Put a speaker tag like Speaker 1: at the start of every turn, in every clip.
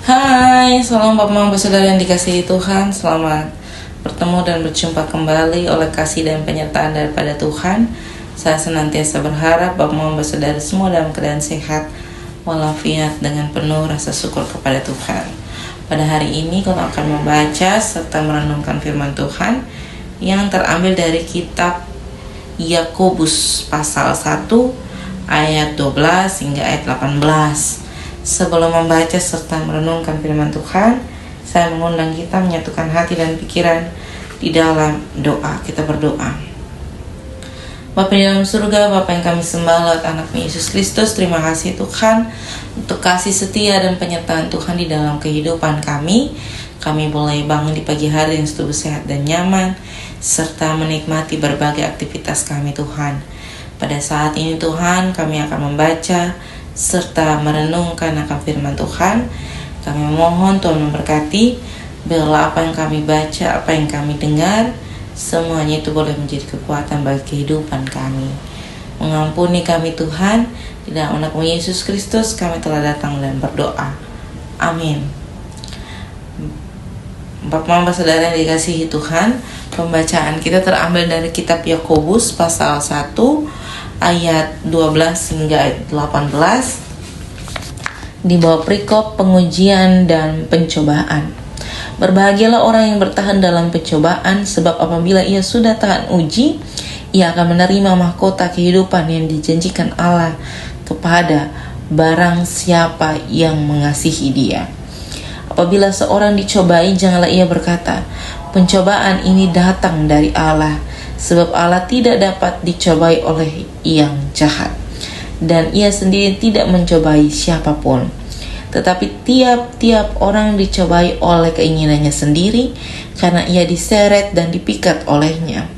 Speaker 1: Hai, salam Bapak Mama Saudara yang dikasihi Tuhan. Selamat bertemu dan berjumpa kembali oleh kasih dan penyertaan daripada Tuhan. Saya senantiasa berharap Bapak Mama Saudara semua dalam keadaan sehat walafiat dengan penuh rasa syukur kepada Tuhan. Pada hari ini kita akan membaca serta merenungkan firman Tuhan yang terambil dari kitab Yakobus pasal 1 ayat 12 hingga ayat 18. Sebelum membaca serta merenungkan firman Tuhan, saya mengundang kita menyatukan hati dan pikiran di dalam doa. Kita berdoa. Bapa di dalam surga, Bapa yang kami sembah lewat anak-Mu Yesus Kristus, terima kasih Tuhan untuk kasih setia dan penyertaan Tuhan di dalam kehidupan kami. Kami boleh bangun di pagi hari yang tubuh sehat dan nyaman, serta menikmati berbagai aktivitas kami Tuhan. Pada saat ini Tuhan, kami akan membaca serta merenungkan akan firman Tuhan. Kami mohon Tuhan memberkati, bila apa yang kami baca, apa yang kami dengar, semuanya itu boleh menjadi kekuatan bagi kehidupan kami. Mengampuni kami Tuhan, di dalam anak-Mu Yesus Kristus kami telah datang dan berdoa. Amin. Bapak Mama Saudara yang dikasihi Tuhan, pembacaan kita terambil dari kitab Yakobus pasal 1 ayat 12 hingga ayat 18 di bawah perikop pengujian dan pencobaan. Berbahagialah orang yang bertahan dalam pencobaan, sebab apabila ia sudah tahan uji, ia akan menerima mahkota kehidupan yang dijanjikan Allah kepada barang siapa yang mengasihi dia. Apabila seorang dicobai, janganlah ia berkata, pencobaan ini datang dari Allah, sebab Allah tidak dapat dicobai oleh yang jahat, dan ia sendiri tidak mencobai siapapun. Tetapi tiap-tiap orang dicobai oleh keinginannya sendiri, karena ia diseret dan dipikat olehnya.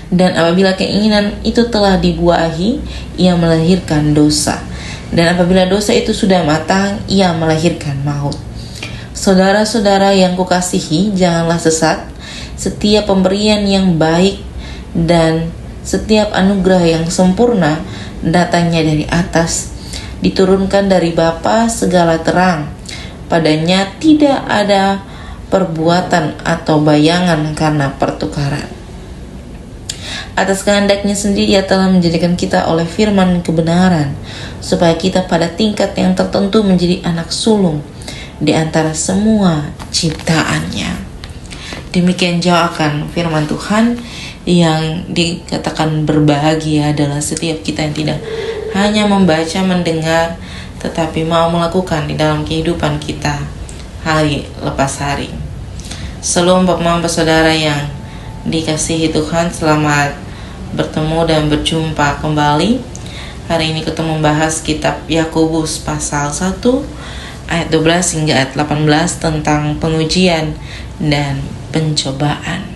Speaker 1: Dan apabila keinginan itu telah dibuahi, ia melahirkan dosa. Dan apabila dosa itu sudah matang, ia melahirkan maut. Saudara-saudara yang kukasihi, janganlah sesat. Setiap pemberian yang baik dan setiap anugerah yang sempurna datangnya dari atas, diturunkan dari Bapa segala terang. Padanya tidak ada perbuatan atau bayangan karena pertukaran. Atas kehendaknya sendiri ia telah menjadikan kita oleh firman kebenaran, supaya kita pada tingkat yang tertentu menjadi anak sulung di antara semua ciptaannya. Demikian jauh akan firman Tuhan yang dikatakan berbahagia adalah setiap kita yang tidak hanya membaca, mendengar, tetapi mau melakukan di dalam kehidupan kita hari lepas hari. Shalom Bapak Mama Saudara yang dikasihi Tuhan, selamat bertemu dan berjumpa kembali. Hari ini kita membahas kitab Yakobus pasal 1 ayat 12 hingga ayat 18 tentang pengujian dan pencobaan.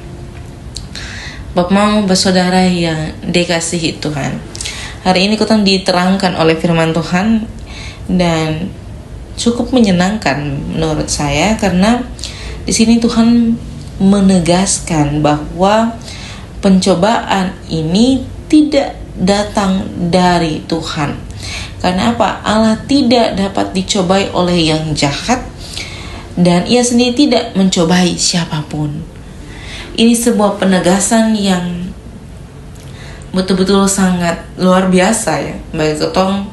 Speaker 1: Bapak Mama Saudara yang dikasihi Tuhan, hari ini kita diterangkan oleh firman Tuhan dan cukup menyenangkan menurut saya, karena di sini Tuhan menegaskan bahwa pencobaan ini tidak datang dari Tuhan. Karena apa? Allah tidak dapat dicobai oleh yang jahat, dan ia sendiri tidak mencobai siapapun. Ini sebuah penegasan yang betul-betul sangat luar biasa ya bagi ketong,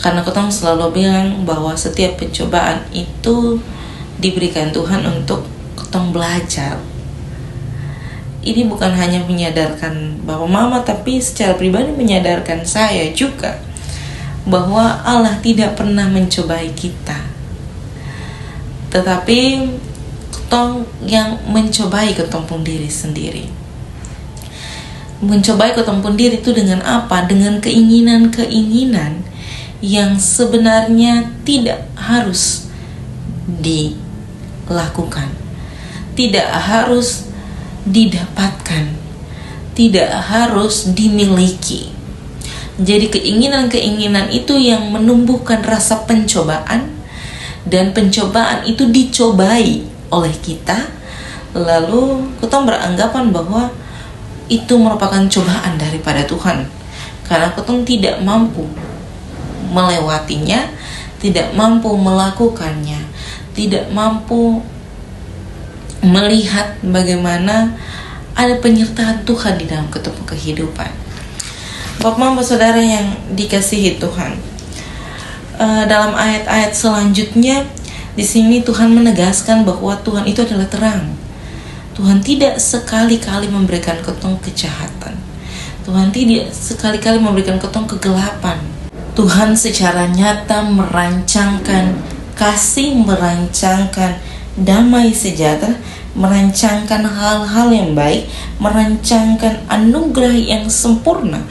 Speaker 1: karena ketong selalu bilang bahwa setiap pencobaan itu diberikan Tuhan untuk ketong belajar. Ini bukan hanya menyadarkan Bapak Mama, tapi secara pribadi menyadarkan saya juga bahwa Allah tidak pernah mencobai kita, tetapi ketong yang mencobai ketong pun diri sendiri. Mencobai ketong pun diri itu dengan apa? Dengan keinginan-keinginan yang sebenarnya tidak harus dilakukan, tidak harus didapatkan, tidak harus dimiliki. Jadi keinginan-keinginan itu yang menumbuhkan rasa pencobaan, dan pencobaan itu dicobai oleh kita, lalu kita beranggapan bahwa itu merupakan cobaan daripada Tuhan, karena kita tidak mampu melewatinya, tidak mampu melakukannya. tidak mampu melihat bagaimana ada penyertaan Tuhan di dalam kehidupan. Bapak Mama Saudara yang dikasihi Tuhan, dalam ayat-ayat selanjutnya di sini Tuhan menegaskan bahwa Tuhan itu adalah terang. Tuhan tidak sekali-kali memberikan ketong kejahatan. Tuhan tidak sekali-kali memberikan ketong kegelapan. Tuhan secara nyata merancangkan kasih, merancangkan damai sejahtera, merancangkan hal-hal yang baik, merancangkan anugerah yang sempurna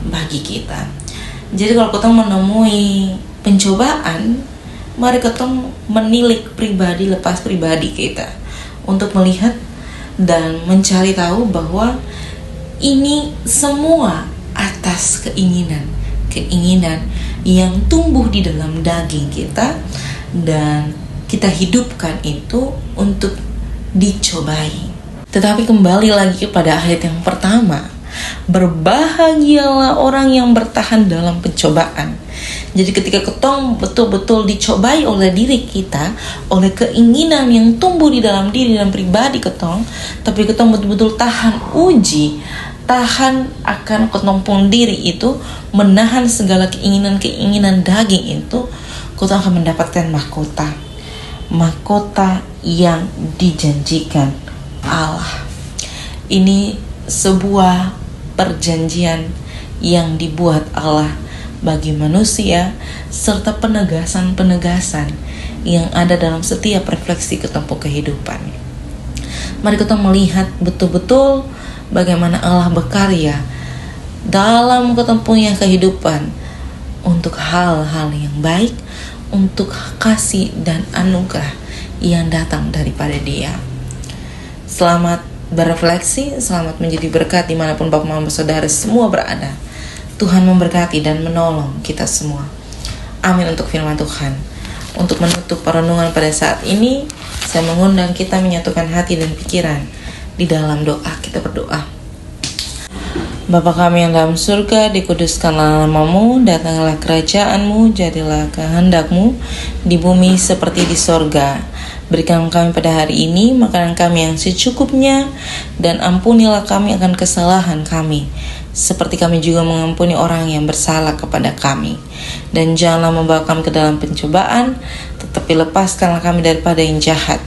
Speaker 1: bagi kita. Jadi kalau kita menemui pencobaan, mari kita menilik pribadi lepas pribadi kita untuk melihat dan mencari tahu bahwa ini semua atas keinginan yang tumbuh di dalam daging kita, dan kita hidupkan itu untuk dicobai. Tetapi kembali lagi kepada ayat yang pertama, berbahagialah orang yang bertahan dalam pencobaan. Jadi ketika ketong betul-betul dicobai oleh diri kita, oleh keinginan yang tumbuh di dalam diri dan pribadi ketong, tapi ketong betul-betul tahan uji, tahan akan ketong pun diri itu, menahan segala keinginan daging itu, ketong akan mendapatkan mahkota yang dijanjikan Allah. Ini sebuah perjanjian yang dibuat Allah bagi manusia, serta penegasan-penegasan yang ada dalam setiap refleksi ketempuh kehidupan. Mari kita melihat betul-betul bagaimana Allah berkarya dalam ketempuhnya kehidupan untuk hal-hal yang baik, untuk kasih dan anugerah yang datang daripada Dia. Selamat berefleksi, selamat menjadi berkat dimanapun Bapak Mama Saudara semua berada. Tuhan memberkati dan menolong kita semua. Amin untuk firman Tuhan. Untuk menutup perenungan pada saat ini, saya mengundang kita menyatukan hati dan pikiran di dalam doa. Kita berdoa. Bapa kami yang dalam surga, dikuduskanlah nama-Mu, datanglah kerajaan-Mu, jadilah kehendak-Mu di bumi seperti di sorga. Berikan kami pada hari ini makanan kami yang secukupnya, dan ampunilah kami akan kesalahan kami, seperti kami juga mengampuni orang yang bersalah kepada kami. Dan janganlah membawa kami ke dalam pencobaan, tetapi lepaskanlah kami daripada yang jahat.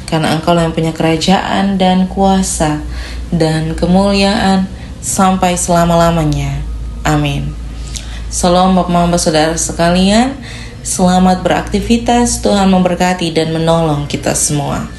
Speaker 1: Karena Engkau-lah yang punya kerajaan dan kuasa dan kemuliaan sampai selama-lamanya. Amin. Salam Bapak Mama Saudara sekalian. Selamat beraktivitas. Tuhan memberkati dan menolong kita semua.